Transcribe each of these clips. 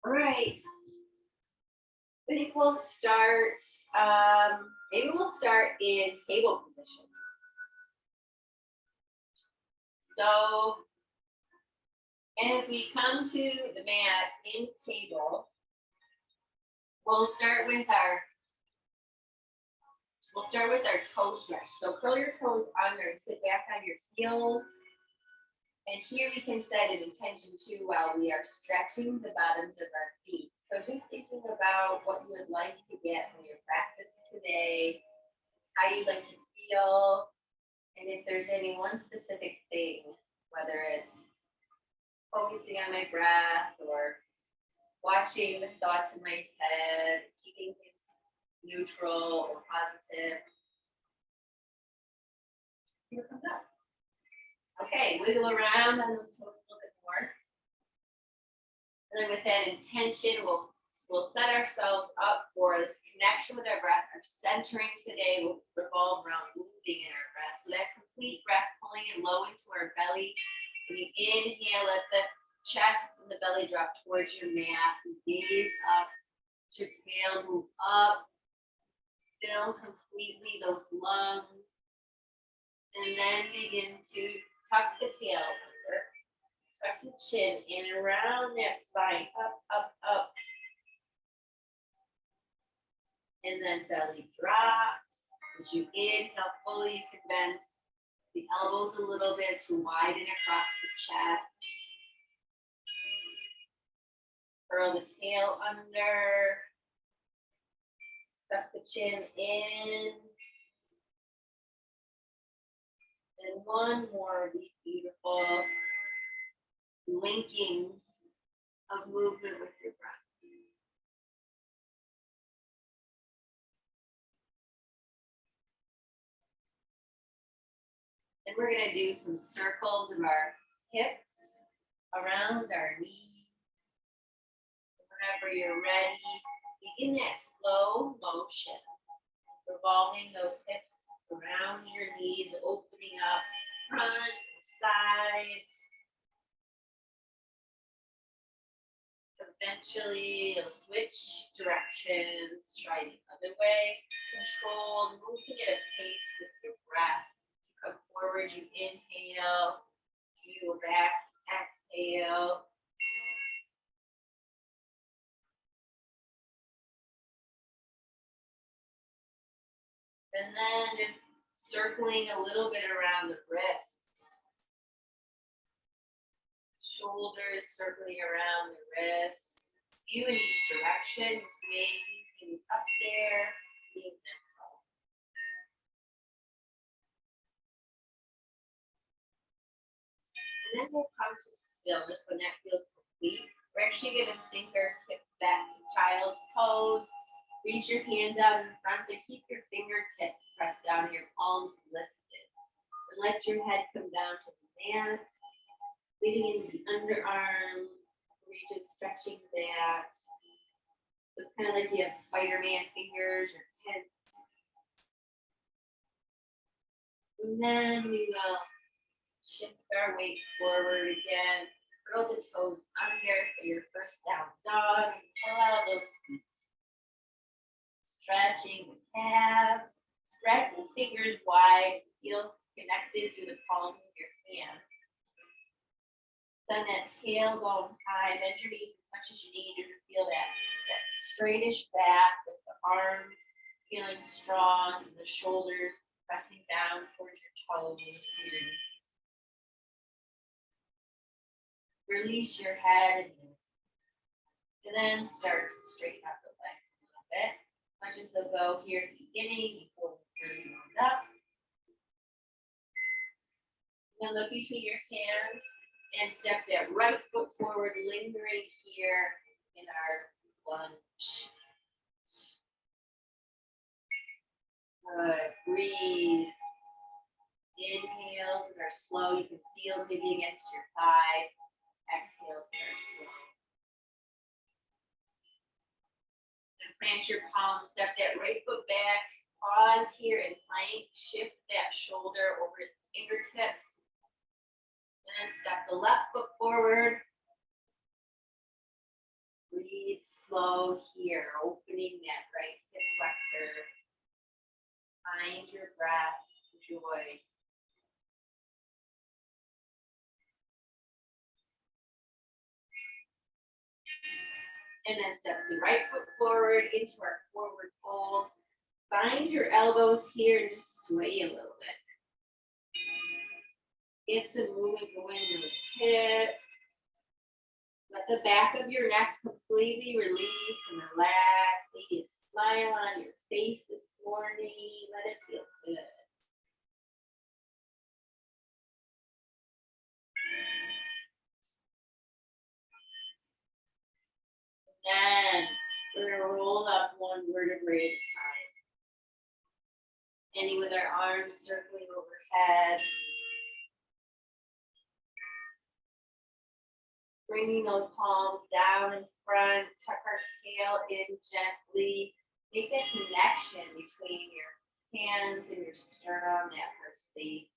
All right. I think we'll start, maybe we'll start in table position. So as we come to the mat in table, we'll start with our toe stretch. So curl your toes under and sit back on your heels. And here we can set an intention too while we are stretching the bottoms of our feet. So just thinking about what you would like to get from your practice today, how you'd like to feel, and if there's any one specific thing, whether it's focusing on my breath or watching the thoughts in my head, keeping things neutral or positive. See what comes up. Okay, wiggle around on those toes a little bit more. And then with that intention, we'll set ourselves up for this connection with our breath. Our centering today will revolve around moving in our breath. So that complete breath pulling it low into our belly. When you inhale, let the chest and the belly drop towards your mat. Gaze up, let your tail move up. Fill completely those lungs. And then begin to tuck the tail under. Tuck the chin in and around that spine. Up, up, up. And then belly drops. As you inhale fully, you can bend the elbows a little bit to widen across the chest. Curl the tail under. Tuck the chin in. And one more of these beautiful linkings of movement with your breath. And we're going to do some circles of our hips around our knees. Whenever you're ready, begin that slow motion, revolving those hips around your knees, opening up front, sides. Eventually, you'll switch directions, try the other way. Controlled, moving at a pace with your breath. You come forward, you inhale, you go back, exhale. And then just circling a little bit around the wrists. Shoulders circling around the wrists. You in each direction, just making things up there, being mental. And then we'll come to stillness when that feels complete. We're actually going to sink our hips back to child's pose. Reach your hands out in front, but keep your fingertips pressed down and your palms lifted. And let your head come down to the mat. Leading into the underarm region, stretching that. So it's kind of like you have Spider-Man fingers or tents. And then we will shift our weight forward again. Curl the toes under for your first down dog. And pull out those feet. Stretching the calves. Spread the fingers wide. Feel connected to the palms of your hands. Send that tail going high. Bend your knees as much as you need to feel that straightish back with the arms feeling strong and the shoulders pressing down towards your toes. Release your head and then start to straighten up the legs a little bit. Much as they'll go here at the beginning before we really warm up. Then look between your hands. And step that right foot forward, lingering here in our lunge. Good. Breathe. Inhales that are slow. You can feel maybe against your thigh. Exhales that are slow. And plant your palms. Step that right foot back. Pause here and plank. Shift that shoulder over the fingertips. And then step the left foot forward. Breathe. slow here, opening that right hip flexor. Find your breath, joy. And then step the right foot forward into our forward fold. Find your elbows here and just sway a little bit. Get some movement going in those hips. Let the back of your neck completely release and relax. Maybe a smile on your face this morning. Let it feel good. Then we're going to roll up one vertebrae at a time. Ending with our arms circling overhead. Bringing those palms down in front, tuck our tail in gently. Make that connection between your hands and your sternum, that heart space.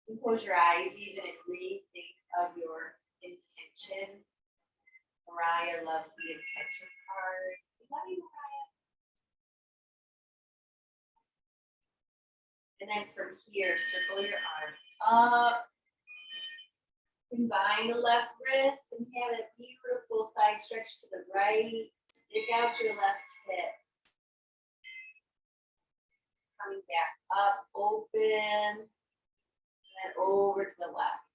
You close your eyes even and rethink of your intention. Mariah loves the intention card. We love you, Mariah. And then from here, circle your arms up. Combine the left wrist and have a beautiful side stretch to the right. Stick out your left hip. Coming back up, open, and over to the left.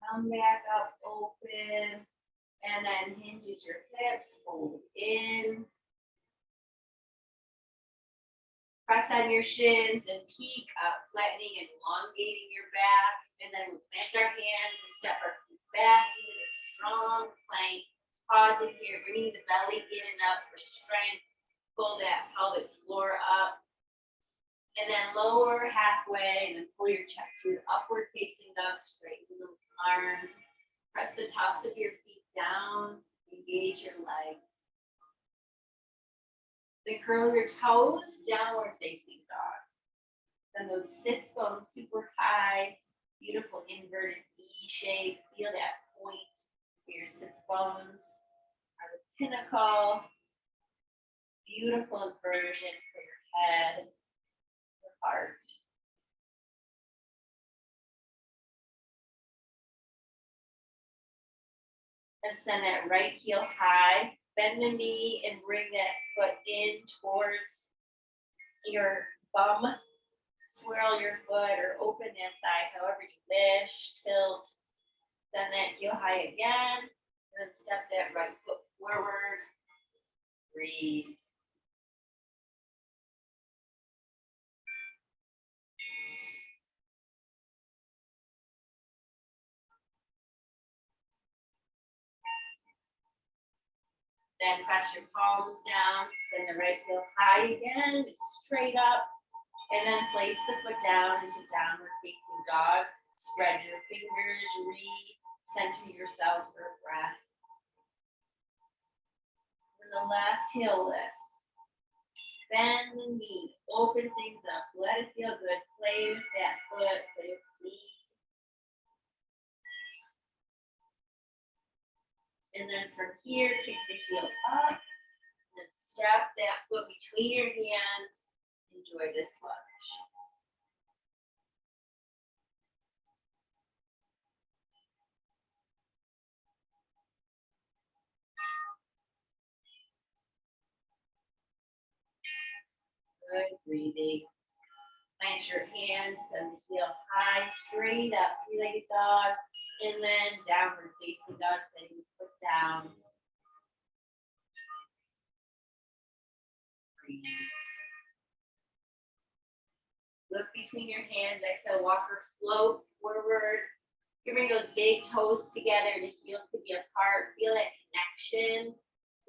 Come back up, open, and then hinge at your hips, fold in. Press on your shins and peek up, flattening and elongating your back. And then we'll plant our hands and step our feet back into a strong plank. Pausing here, bringing the belly in and up for strength. Pull that pelvic floor up. And then lower halfway and then pull your chest through upward facing dog. Straighten those arms. Press the tops of your feet down. Engage your legs. Then curl your toes, downward facing dog. Then those sits bones super high, beautiful inverted E shape. Feel that point where your sits bones are the pinnacle. Beautiful inversion for your head, your heart. And send that right heel high. Bend the knee and bring that foot in towards your bum. Swirl your foot or open that thigh however you wish. Tilt. Send that heel high again. And then step that right foot forward. Breathe. Then press your palms down, send the right heel high again, straight up, and then place the foot down into downward facing dog. Spread your fingers, re-center yourself for a breath. And the left heel lifts. Bend the knee, open things up, let it feel good. Play with that foot, play with the knee. And then from here, kick the heel up, and step that foot between your hands. Enjoy this lunge. Good breathing. Plant your hands, send the heel high, straight up, three-legged dog, and then downward facing dog, sending the foot down. Breathe. Look between your hands, exhale, walk or float forward. You bring those big toes together, the heels could be apart, feel that connection.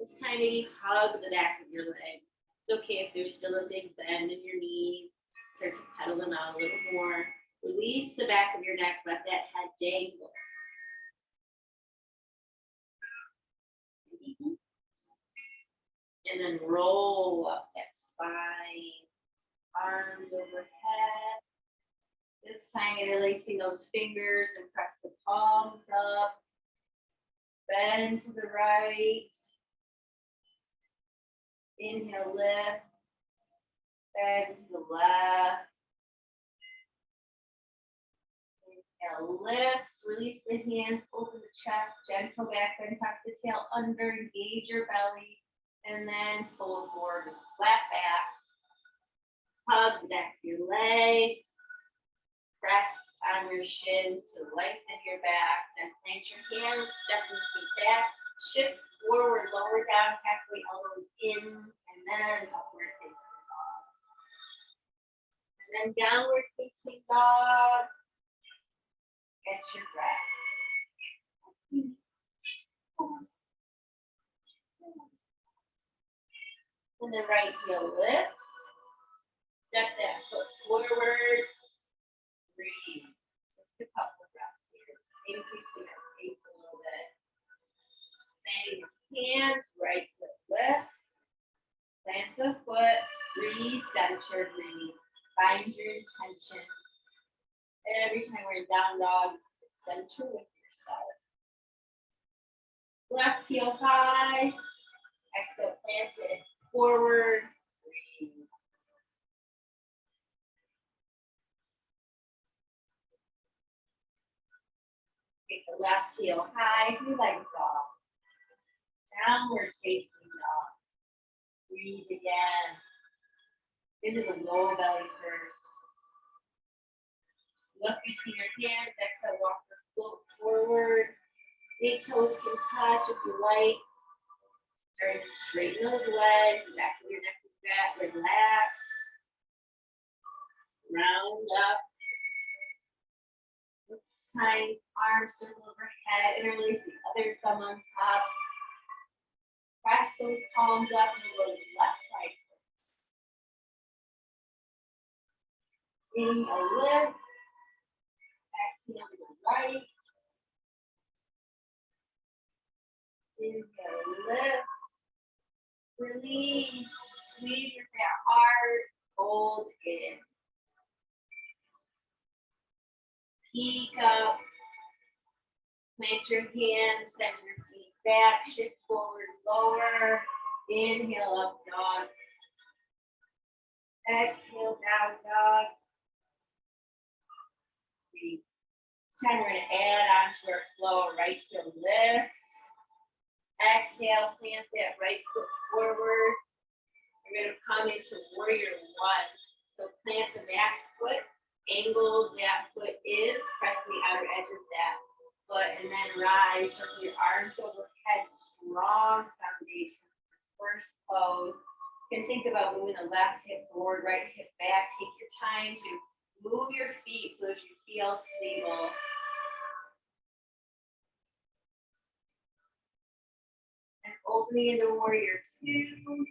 This time maybe hug the back of your legs. It's okay if there's still a big bend in your knees. Start to pedal them out a little more. Release the back of your neck, let that head dangle. And then roll up that spine, arms overhead. This time interlacing those fingers and press the palms up. Bend to the right. Inhale, lift. Bend to the left. Inhale, lifts. Release the hands, open the chest, gentle back bend, tuck the tail under, engage your belly, and then fold forward with flat back. Hug the back of your legs. Press on your shins to lengthen your back. Then plant your hands, step your feet back. Shift forward, lower down, halfway elbows in, and then upward facing dog. And then downward facing dog. Get your breath. And the right heel lifts. Step that foot forward. Breathe. Just a couple of breaths here. Increasing our pace a little bit. Planting your hands, right foot lifts. Plant the foot. Recenter, breathe. Find your intention. Every time we're in down dog, center with yourself. Left heel high. Exhale, plant it forward. Breathe. Take the left heel high, three-legged dog. Downward facing dog. Breathe again. Into the lower belly first. Look between your hands. Exhale, walk the foot forward. Big toes can touch if you like. Starting to straighten those legs. The back of your neck is back. Relax. Round up. This time, arms circle overhead. Interlace the other thumb on top. Press those palms up and go to the left side. Inhale, lift. Exhale to the right. Inhale, lift. Release. Squeeze your fat hard. Hold in. Peek up. Plant your hands. Send your feet back. Shift forward, lower. Inhale, up dog. Exhale, down dog. Breathe. This time we're going to add on to our flow. Right heel lifts. Exhale, plant that right foot forward. We're going to come into warrior one. So plant the back foot, angle that foot is, press the outer edge of that foot, and then rise. Circle your arms overhead, strong foundation. First pose. You can think about moving the left hip forward, right hip back. Take your time to move your feet so that you feel stable. And opening into warrior two.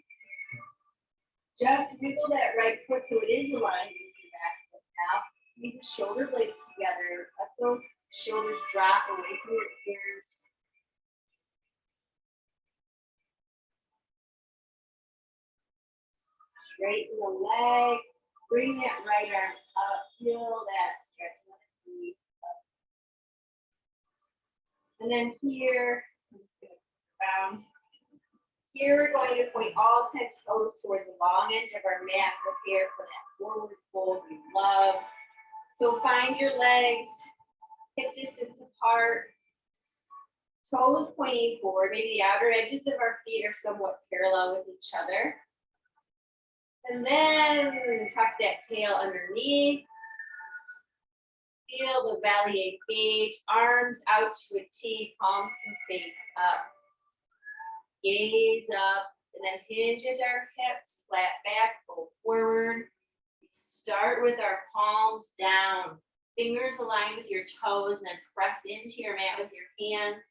Just wiggle that right foot so it is aligned with your back foot now. Squeeze the shoulder blades together. Let those shoulders drop away from your ears. Straighten the leg. Bring that right arm up. Feel that stretch. Let it breathe up. And then here, I'm just going to round. Here we're going to point all 10 toes towards the long edge of our mat. Prepare for that forward fold we love. So find your legs hip distance apart. Toes pointing forward. Maybe the outer edges of our feet are somewhat parallel with each other. And then tuck that tail underneath. Feel the belly engage. Arms out to a T. Palms can face up. Gaze up, and then hinge at our hips, flat back, pull forward. We start with our palms down. Fingers align with your toes, and then press into your mat with your hands.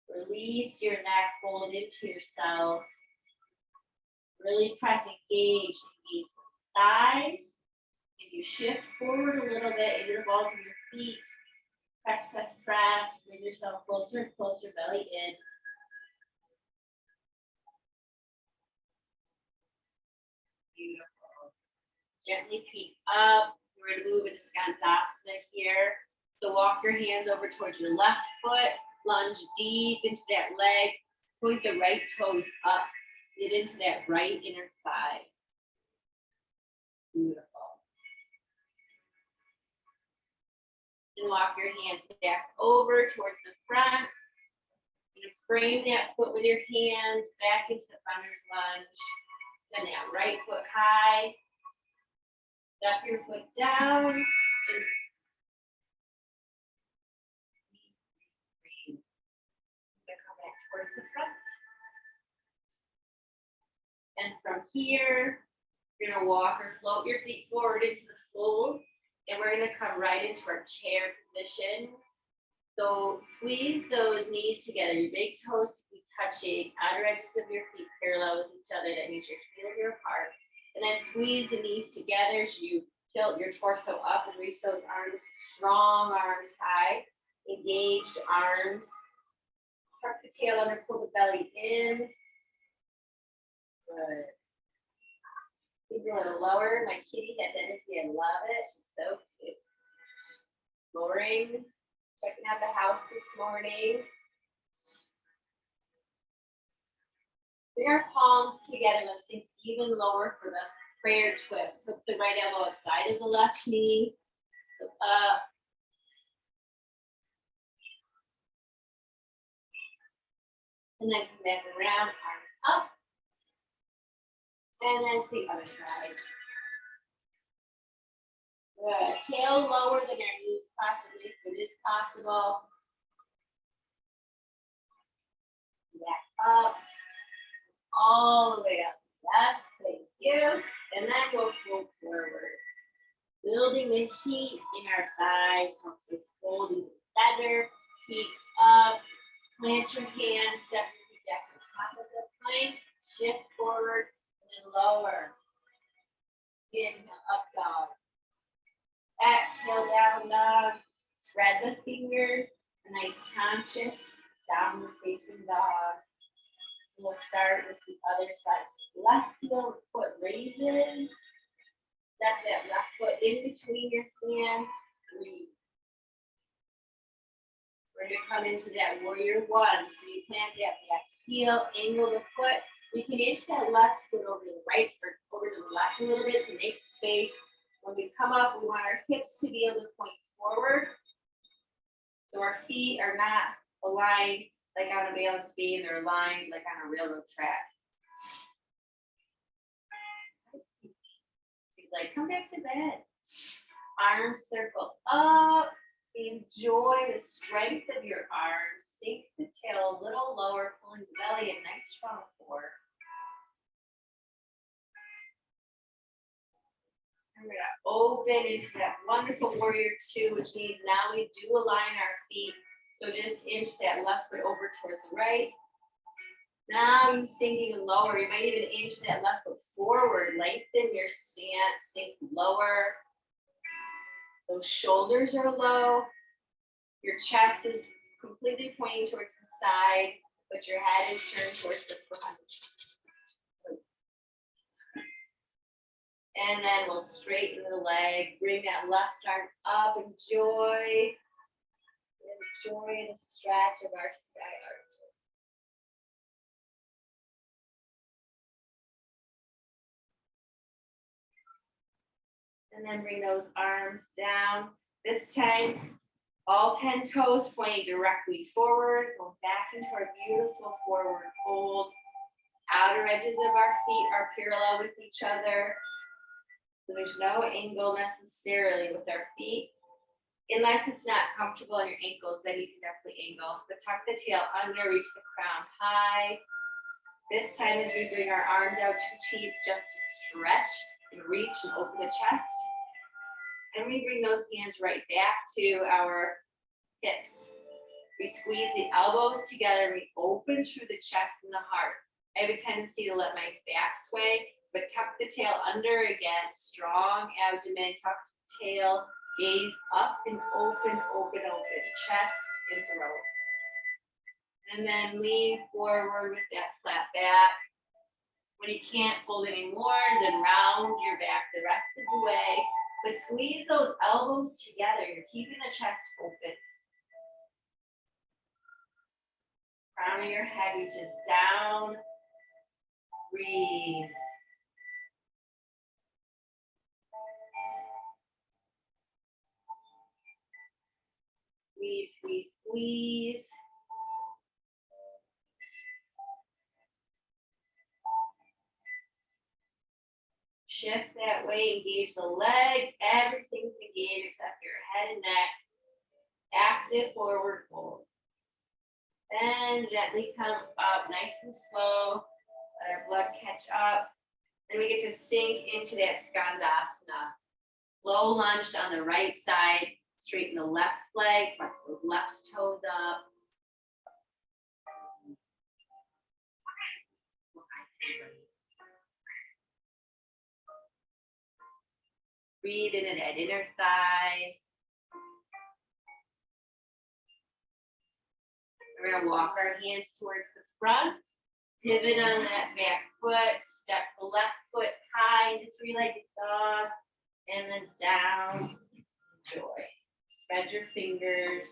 Release your neck, hold into yourself. Really press, engage the thighs. If you shift forward a little bit, into the balls of your feet. Press, press, press. Bring yourself closer and closer, belly in. Beautiful. Gently peek up. We're gonna move into Skandasana here. So walk your hands over towards your left foot, lunge deep into that leg, point the right toes up, get into that right inner thigh. Beautiful. And walk your hands back over towards the front. You frame that foot with your hands back into the runner's lunge. Send that right foot high. Step your foot down. And come back towards the front. And from here, you're gonna walk or float your feet forward into the fold. And we're gonna come right into our chair position. So squeeze those knees together. Your big toes to be touching, outer edges of your feet parallel with each other. That means your heels are apart. And then squeeze the knees together as you tilt your torso up and reach those arms, strong arms high, engaged arms. Tuck the tail under, pull the belly in. Good. Keep a little lower. My kitty has energy. I love it. She's so cute. Lowering. Checking out the house this morning. Bring our palms together. Let's sink even lower for the prayer twist. Hook the right elbow outside of the left knee. Look up. And then come back around, arms up. And then to the other side. Good. Tail lower than your knees possibly, if it is possible. Back up. All the way up. Yes, thank you. And then we'll float forward. Building the heat in our thighs helps us hold even better. Feet up. Plant your hands. Step your feet back to the top of the plank. Shift forward and then lower. Inhale, up dog. Exhale, down dog. Spread the fingers. A nice conscious downward facing dog. We'll start with the other side. Left foot raises. Step that left foot in between your hands. Breathe. We're going to come into that warrior one. So you plant that back heel, angle the foot. We can inch that left foot over to the right or over to the left a little bit to make space. When we come up, we want our hips to be able to point forward. So our feet are not aligned like on a balance beam, they're aligned like on a railroad track. She's like, come back to bed. Arms circle up. Enjoy the strength of your arms. Sink the tail a little lower, pulling the belly a nice strong core. And we're gonna open into that wonderful warrior two, which means now we do align our feet. So just inch that left foot over towards the right. Now you sink even lower. You might even inch that left foot forward. Lengthen your stance, sink lower. Those shoulders are low. Your chest is completely pointing towards the side, but your head is turned towards the front. And then we'll straighten the leg, bring that left arm up, enjoy the stretch of our sky arch. And then bring those arms down. This time, all 10 toes pointing directly forward. Go back into our beautiful forward fold. Outer edges of our feet are parallel with each other. So there's no angle necessarily with our feet. Unless it's not comfortable on your ankles, then you can definitely angle. But tuck the tail under, reach the crown high. This time as we bring our arms out to cheeks just to stretch and reach and open the chest. And we bring those hands right back to our hips. We squeeze the elbows together. We open through the chest and the heart. I have a tendency to let my back sway, but tuck the tail under again. Strong abdomen, tucked tail, gaze up and open, open, open. Chest and throat. And then lean forward with that flat back. When you can't hold anymore, then round your back the rest of the way. But squeeze those elbows together. You're keeping the chest open. Crown of your head reaches down. Breathe. Squeeze, squeeze, squeeze. Shift that way, engage the legs. Everything's engaged except your head and neck. Active forward fold. Then gently come up, nice and slow. Let our blood catch up. Then we get to sink into that Skandasana. Low lunge on the right side. Straighten the left leg, flex those left toes up. Breathe into that inner thigh. We're going to walk our hands towards the front. Pivot on that back foot. Step the left foot high into three-legged dog. And then down. Enjoy. Spread your fingers.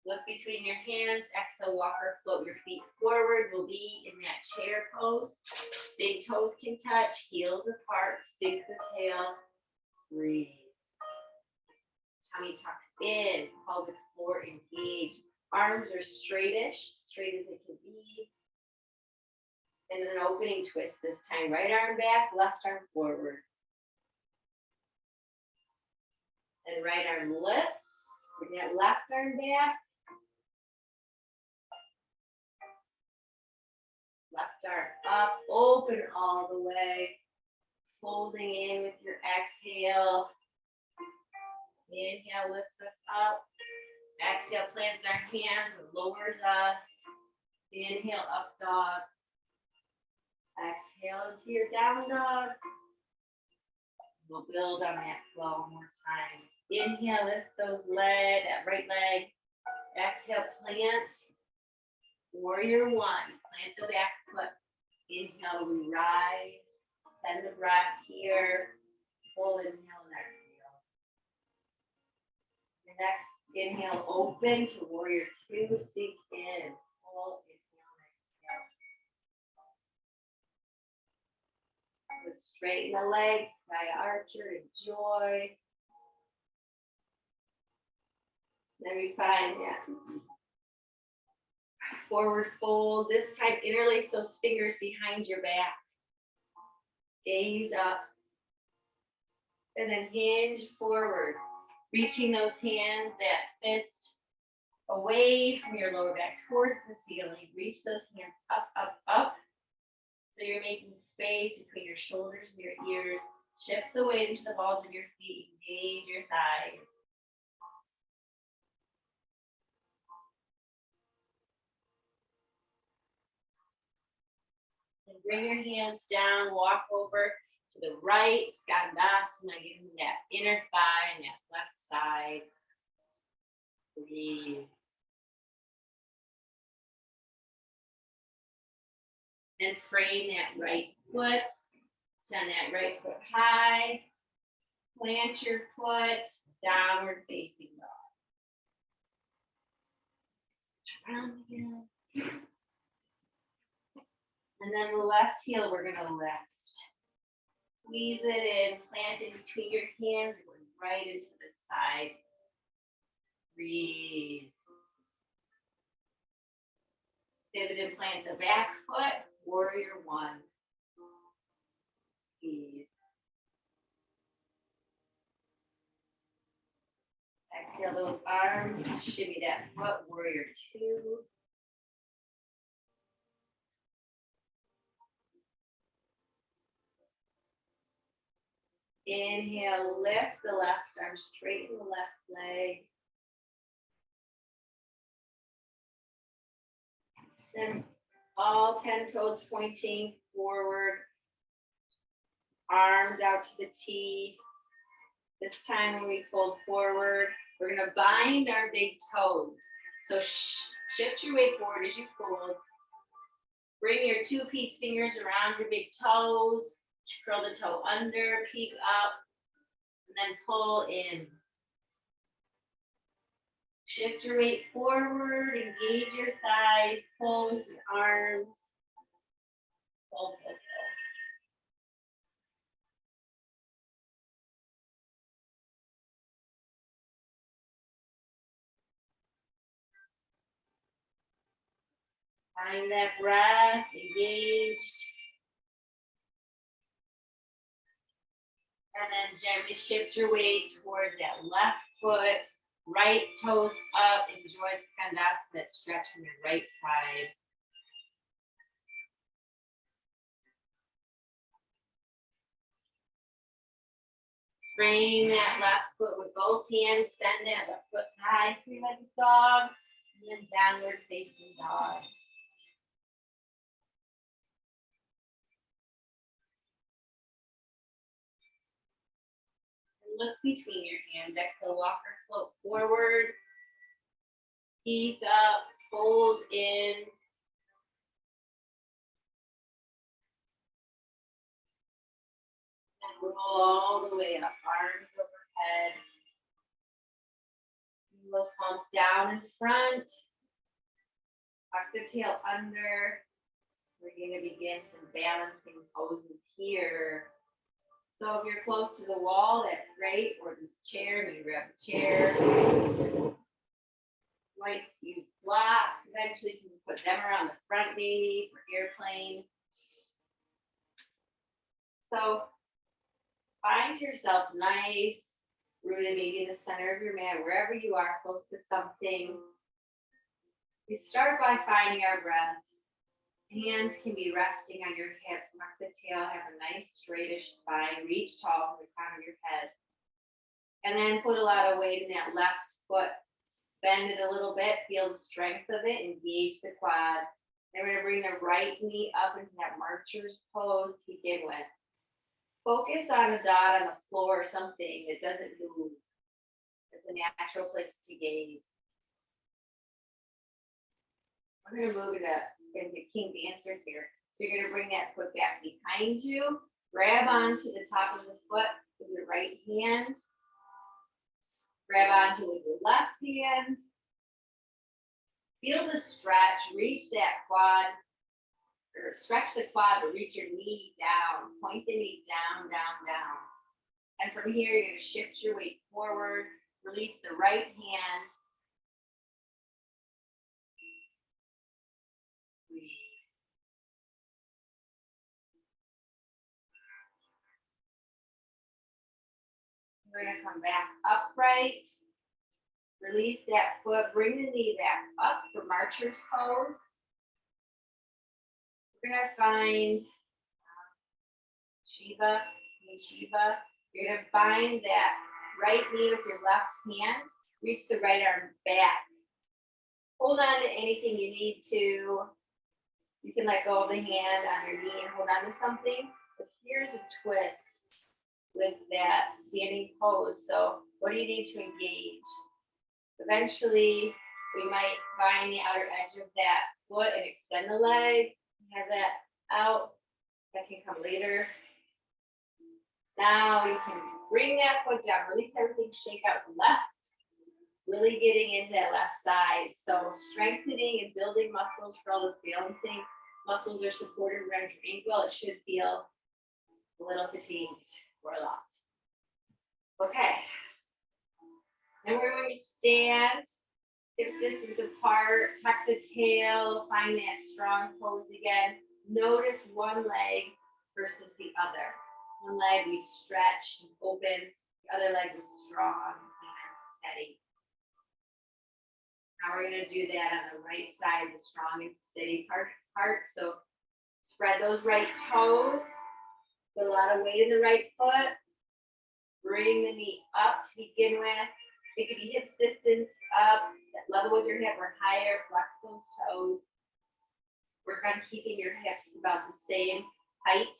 Look between your hands. Exhale, walk or float your feet forward. We'll be in that chair pose. Big toes can touch, heels apart. Sink the tail. Breathe. Tummy tucked in. Pelvic floor engaged. Arms are straightish, straight as it can be. And then an opening twist this time. Right arm back, left arm forward. And right arm lifts. Bring that left arm back. Left arm up, open all the way. Folding in with your exhale. Inhale lifts us up. Exhale plants our hands and lowers us. Inhale up dog. Exhale into your down dog. We'll build on that flow one more time. Inhale, lift those legs, that right leg. Exhale, plant. Warrior one. Plant the back foot. Inhale, we rise. Send the breath here. Full inhale and exhale. Your next inhale, open to warrior two. Sink in. Full inhale and exhale. Let's straighten the legs. Sky archer, enjoy. Then we find that forward fold. This time, interlace those fingers behind your back. Gaze up. And then hinge forward. Reaching those hands, that fist away from your lower back towards the ceiling. Reach those hands up, up, up. So you're making space between your shoulders and your ears. Shift the weight into the balls of your feet. Engage your thighs. And bring your hands down. Walk over to the right. Skandasana. Getting that inner thigh and that left side. Breathe. And frame that right foot. Send that right foot high. Plant your foot. Downward facing dog. Switch around again. And then the left heel we're going to lift. Squeeze it in. Plant it between your hands. Going right into the side. Breathe. Pivot and plant the back foot. Warrior one. Breathe. Exhale those arms. Shimmy that foot. Warrior two. Inhale, lift the left arm, straighten the left leg. Then all 10 toes pointing forward. Arms out to the T. This time when we fold forward, we're going to bind our big toes. So shift your weight forward as you fold. Bring your two-piece fingers around your big toes. Curl the toe under, peek up, and then pull in. Shift your weight forward, engage your thighs, pull with your arms. Pull, pull, pull. Find that breath, engaged. And then gently shift your weight towards that left foot, right toes up. Enjoy the Skandasana, that stretch on your right side. Frame that left foot with both hands. Send that left foot high, three-legged dog, and then downward facing dog. Look between your hands. Exhale, walk or float forward. Peek up, fold in. And roll all the way up, arms overhead. Those palms down in front. Tuck the tail under. We're going to begin some balancing poses here. So if you're close to the wall, that's great. Or this chair, maybe grab a chair. Might use blocks. Eventually you can put them around the front maybe for airplane. So find yourself nice, rooted maybe in the center of your mat, wherever you are, close to something. We start by finding our breath. Hands can be resting on your hips, tuck the tail, have a nice straightish spine, reach tall from the crown of your head. And then put a lot of weight in that left foot. Bend it a little bit, feel the strength of it, engage the quad. Then we're gonna bring the right knee up into that marcher's pose to begin with. Focus on a dot on the floor or something that doesn't move. It's a natural place to gaze. We're gonna move into King Dancer here. So you're gonna bring that foot back behind you, grab onto the top of the foot with your right hand, grab onto with your left hand, feel the stretch, reach that quad, or stretch the quad, but reach your knee down, point the knee down, down, down. And from here, you're gonna shift your weight forward, release the right hand, we're gonna come back upright. Release that foot, bring the knee back up for marcher's pose. We're gonna find Shiva, Shiva. You're gonna find that right knee with your left hand. Reach the right arm back. Hold on to anything you need to. You can let go of the hand on your knee and hold on to something. But here's a twist with that standing pose. So what do you need to engage? Eventually, we might find the outer edge of that foot and extend the leg. Have that out. That can come later. Now you can bring that foot down, release everything, shake out the left. Really getting into that left side. So strengthening and building muscles for all those balancing. Muscles are supported around your ankle. It should feel a little fatigued or a lot. Okay. Then we're going to stand, hips distance apart, tuck the tail, find that strong pose again. Notice one leg versus the other. One leg we stretch and open, the other leg was strong and steady. Now we're going to do that on the right side, the strong and steady part. So spread those right toes, put a lot of weight in the right foot, bring the knee up to begin with. It could be hips distance up, level with your hip or higher, flex those toes. Work on keeping your hips about the same height.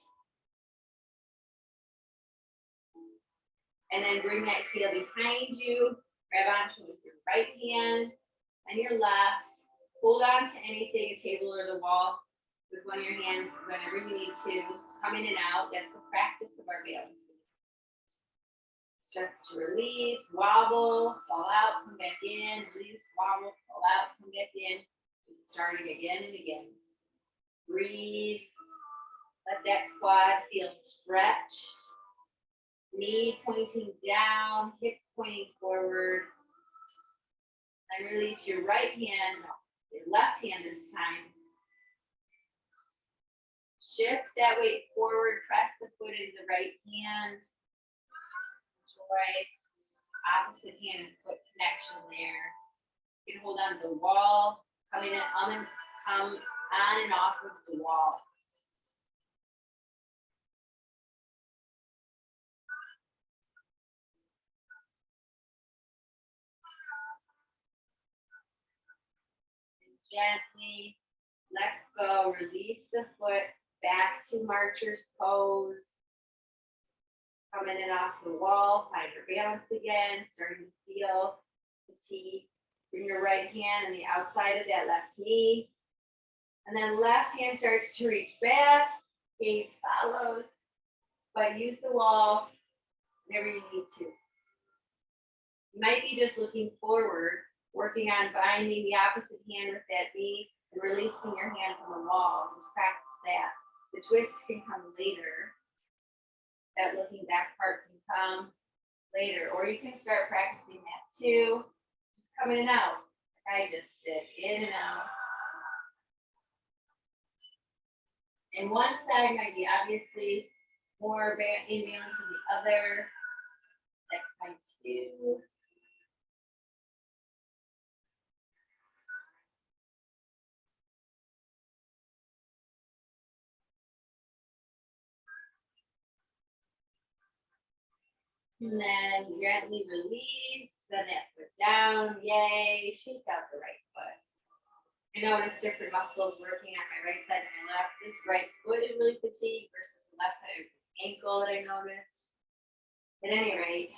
And then bring that heel behind you, grab onto it with your right hand and your left. Hold on to anything, a table or the wall, with one of your hands whenever you need to. Come in and out. That's the practice of our balance. Stretch to release, wobble, fall out, come back in, release, wobble, fall out, come back in. Just starting again and again. Breathe. Let that quad feel stretched. Knee pointing down, hips pointing forward. And release your right hand, your left hand this time. Shift that weight forward, press the foot into the right hand. Enjoy opposite hand and foot connection there. You can hold on to the wall, come on and off of the wall. And gently let go, release the foot back to marcher's pose. Come in and off the wall, find your balance again, starting to feel fatigue. Bring your right hand on the outside of that left knee. And then left hand starts to reach back, gaze follows, but use the wall whenever you need to. You might be just looking forward, working on binding the opposite hand with that knee and releasing your hand from the wall. Just practice that. The twist can come later. That looking back part can come later, or you can start practicing that too. Just come in and out, like I just did, in and out. And one side might be obviously more imbalance than the other. Next time too. And then gently release, send that foot down, yay, shake out the right foot. I notice different muscles working on my right side and my left. This right foot is really fatigued versus the left side of the ankle that I noticed. At any rate,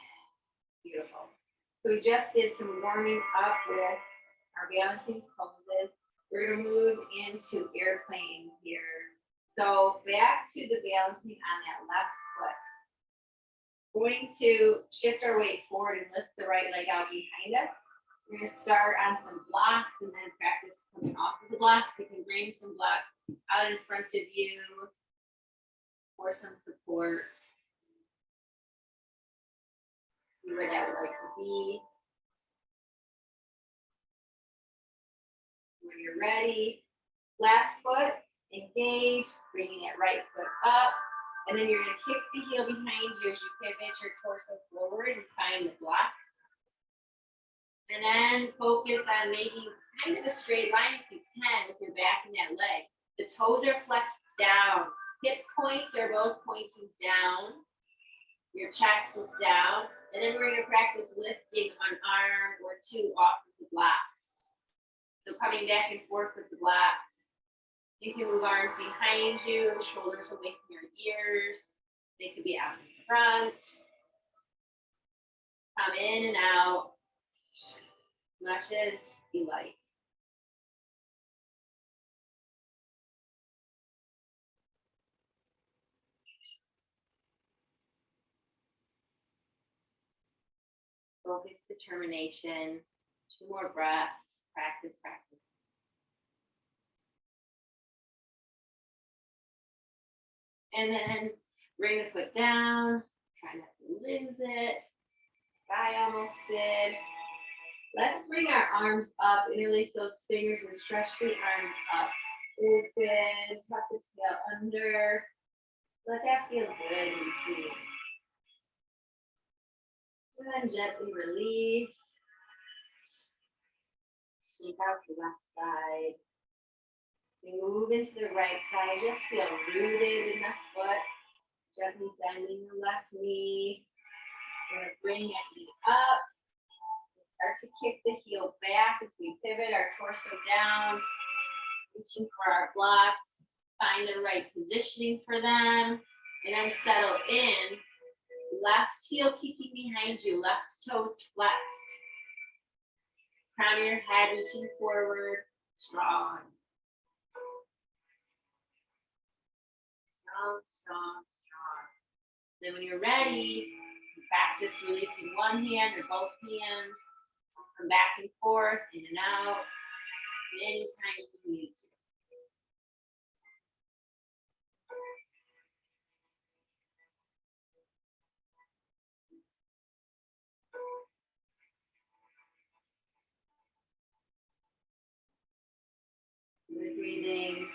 beautiful. So we just did some warming up with our balancing poses. We're gonna move into airplane here. So back to the balancing on that left foot. Going to shift our weight forward and lift the right leg out behind us. We're going to start on some blocks and then practice coming off of the blocks. You can bring some blocks out in front of you for some support. See where that would like to be. When you're ready, left foot, engage, bringing that right foot up. And then you're going to kick the heel behind you as you pivot your torso forward and find the blocks. And then focus on making kind of a straight line if you can with your back and that leg. The toes are flexed down. Hip points are both pointing down. Your chest is down. And then we're going to practice lifting an arm or two off of the blocks. So coming back and forth with the blocks. You can move arms behind you, shoulders away from your ears. They could be out in front. Come in and out, much as you like. Focus, determination, 2 more breaths, practice, practice. And then bring the foot down, try not to lose it. I almost did. Let's bring our arms up, interlace those fingers and stretch the arms up. Open, tuck the tail under. Let that feel good and cute. So then gently release. Shake out the left side. We move into the right side. Just feel rooted in the foot. Gently bending the left knee. We're going to bring that knee up. Start to kick the heel back as we pivot our torso down. Reaching for our blocks. Find the right positioning for them. And then settle in. Left heel kicking behind you. Left toes flexed. Crown of your head reaching forward. Strong. Strong, strong, strong. Then when you're ready, practice releasing one hand or both hands. Come back and forth, in and out, many times you need to. Good breathing.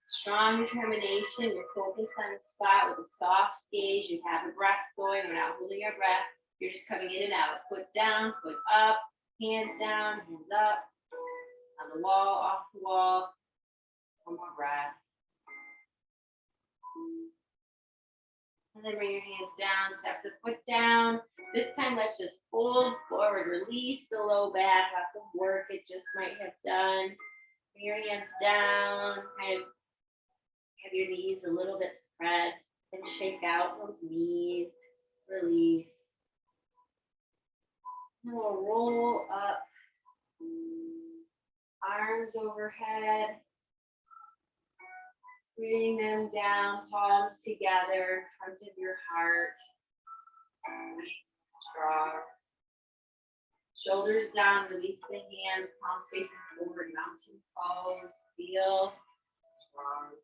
Strong determination. You're focused on the spot with a soft gaze. You have a breath going. We're not holding our breath. You're just coming in and out. Foot down, foot up, hands down, hands up. On the wall, off the wall. One more breath. And then bring your hands down, step the foot down. This time, let's just fold forward, release the low back. Lots of work it just might have done. Bring your hands down, kind of have your knees a little bit spread and shake out those knees, release. And we'll roll up, arms overhead. Bring them down, palms together, front of your heart. Nice, strong. Shoulders down, release the hands, palms facing forward, mountain pose. Feel strong.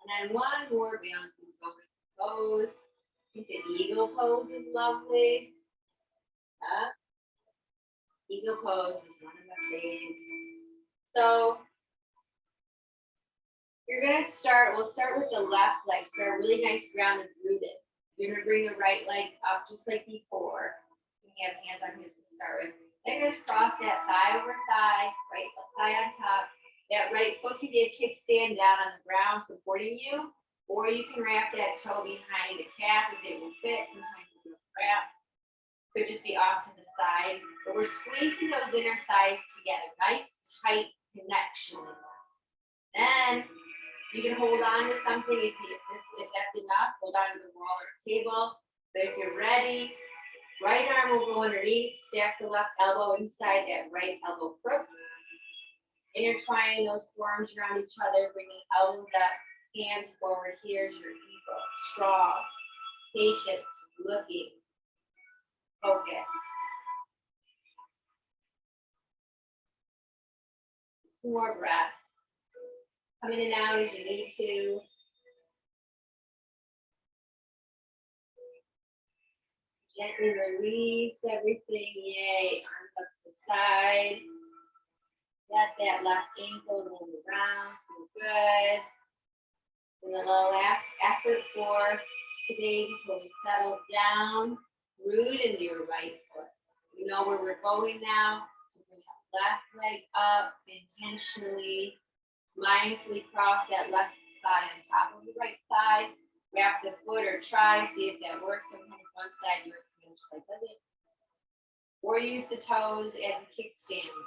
And then one more balancing pose. I think the eagle pose is lovely. Eagle pose is one of my favorites. So you're gonna start, we'll start with the left leg. Start really nice grounded, rooted. You're gonna bring the right leg up just like before. You have hands on hips to start with. Then just cross that thigh over thigh, right thigh on top. That right foot can be a kickstand down on the ground supporting you, or you can wrap that toe behind the calf if it will fit. Sometimes it will wrap. Could just be off to the side, but we're squeezing those inner thighs together. Nice, tight connection. Then you can hold on to something if that's enough. Hold on to the wall or table. But if you're ready, right arm will go underneath. Stack the left elbow inside that right elbow crook. Intertwining those forearms around each other, bringing elbows up, hands forward. Here's your eagle. Strong, patient, looking, focused. Two more breaths. Come in and out as you need to. Gently release everything. Yay. Arms up to the side. Let that left ankle move around. Feel good. And a little last effort for today before we settle down. Root into your right foot. You know where we're going now. So bring that left leg up intentionally. Mindfully cross that left thigh on top of the right thigh. Wrap the foot or try. See if that works. Sometimes one side works, the other side doesn't. Or use the toes as a kickstand.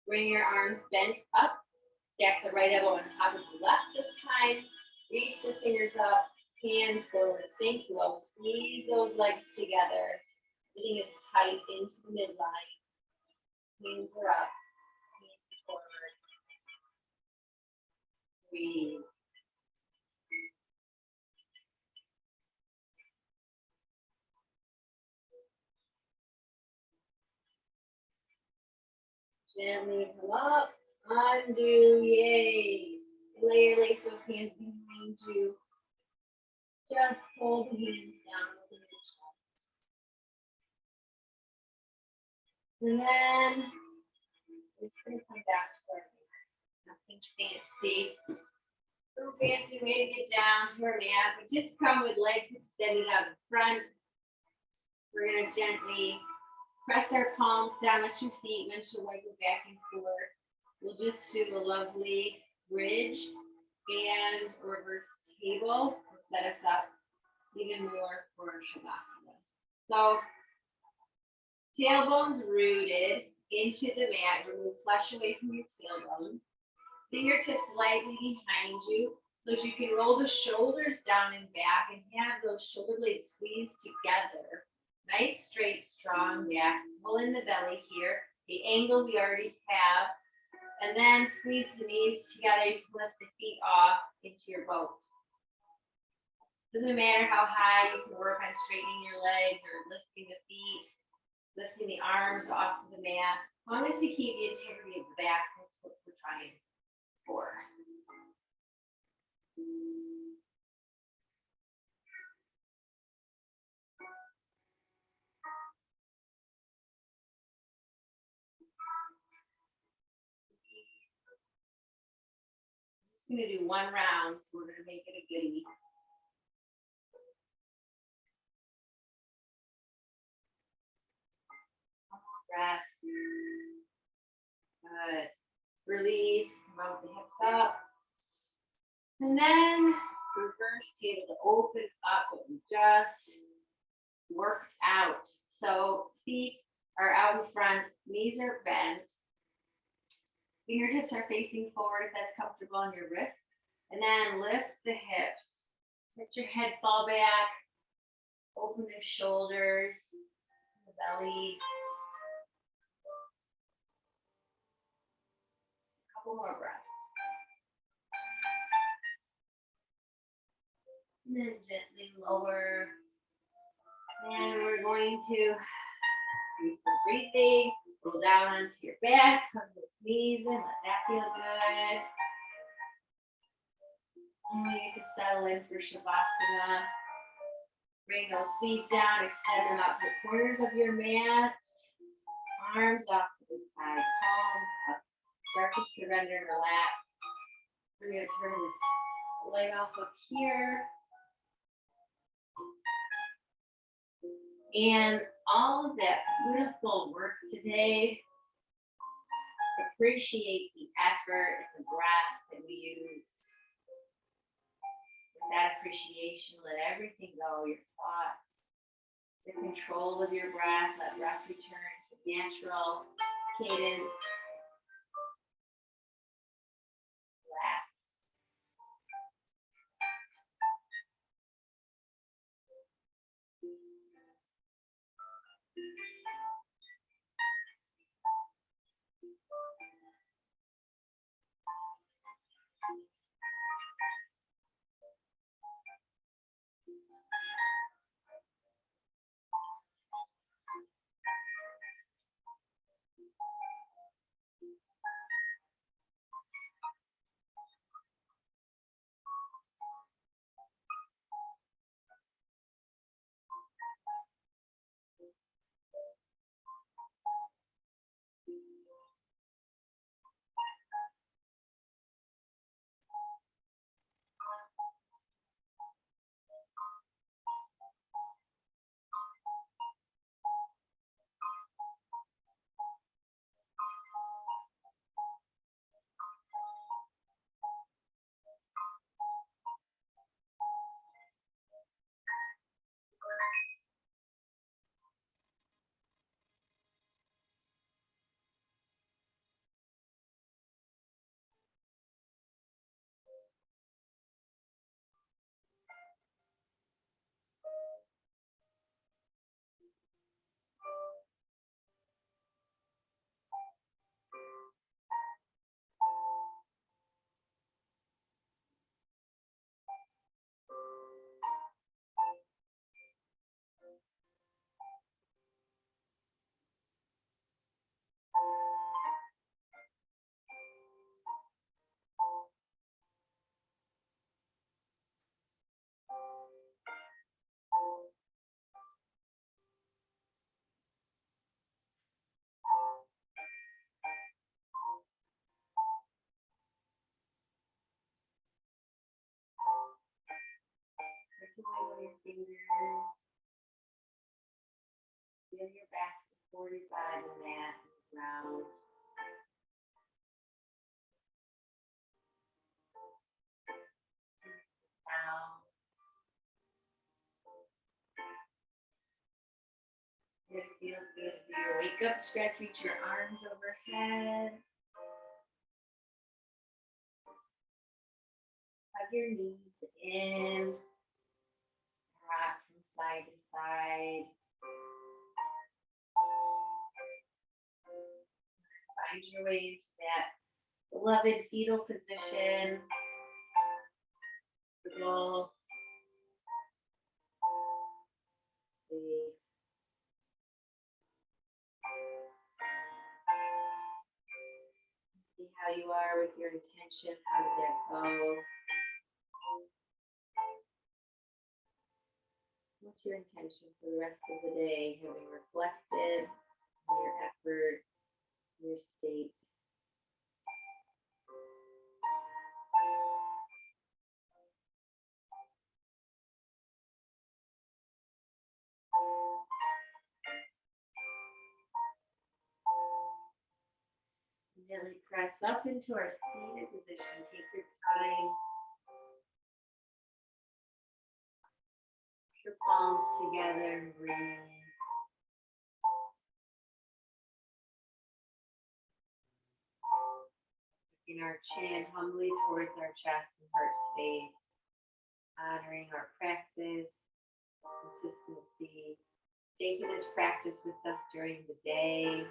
Bring your arms bent up. Stack the right elbow on top of the left this time. Reach the fingers up. Hands forward. Sink low. Squeeze those legs together. Everything is tight into the midline. Hands are up. Hands forward. Breathe. Gently come up, undo, yay. Lace those hands behind you. Just hold the hands down within your chest. And then we're just going to come back to our mat. Nothing fancy. No fancy way to get down to our mat, but just come with legs extended out in front. We're going to gently press our palms down, let your feet windshield wiper back and forth. We'll just do a lovely bridge and reverse table to set us up even more for Savasana. So tailbones rooted, into the mat. Remove flesh away from your tailbone. Fingertips lightly behind you so that you can roll the shoulders down and back and have those shoulder blades squeezed together. Nice, straight, strong back. Pull in the belly here. The angle we already have. And then squeeze the knees together. You can lift the feet off into your boat. Doesn't matter how high, you can work on straightening your legs or lifting the feet, lifting the arms off of the mat. As long as we keep the integrity of the back, that's what we're trying for. I'm just going to do one round, so we're going to make it a goodie. Breath. Good. Release. Come out with the hips up. And then reverse table to open up what we just worked out. So feet are out in front, knees are bent. Fingertips are facing forward if that's comfortable on your wrist. And then lift the hips. Let your head fall back. Open the shoulders, the belly. A couple more breaths. And then gently lower. And we're going to do some breathing. Roll down onto your back. Hug those knees in. Let that feel good. And you can settle in for Savasana. Bring those feet down. Extend them out to the corners of your mat. Arms off to the side. Palms up. Start to surrender and relax. We're going to turn this leg off up here. And all of that beautiful work today, appreciate the effort and the breath that we use. With that appreciation, let everything go, your thoughts, the control of your breath, let breath return to natural cadence. Relax. Circulating your fingers. Feel your back supported by the mat and the ground. Down. It feels good to be awake wake up, stretch, reach your arms overhead. Hug your knees in. Rock from side to side. Find your way into that beloved fetal position. Comfortable. Safe. See how you are with your intention. How did that go? What's your intention for the rest of the day? Having reflected on your effort, your state. Gently press up into our seated position. Take your time. Put your palms together and breathe. In our chin humbly towards our chest and heart space, honoring our practice, consistency, taking this practice with us during the day.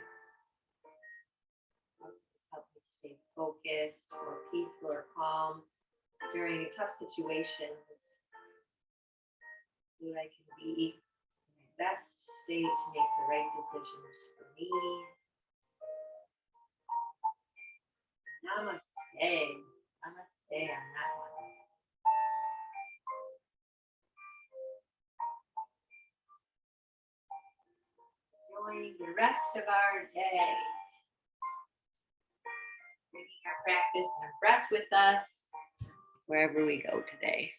Help me stay focused, or peaceful, or calm during a tough situation. So that I can be in my best state to make the right decisions for me. Namaste. Namaste on that one. Enjoying the rest of our day. Bringing our practice and our breath with us wherever we go today.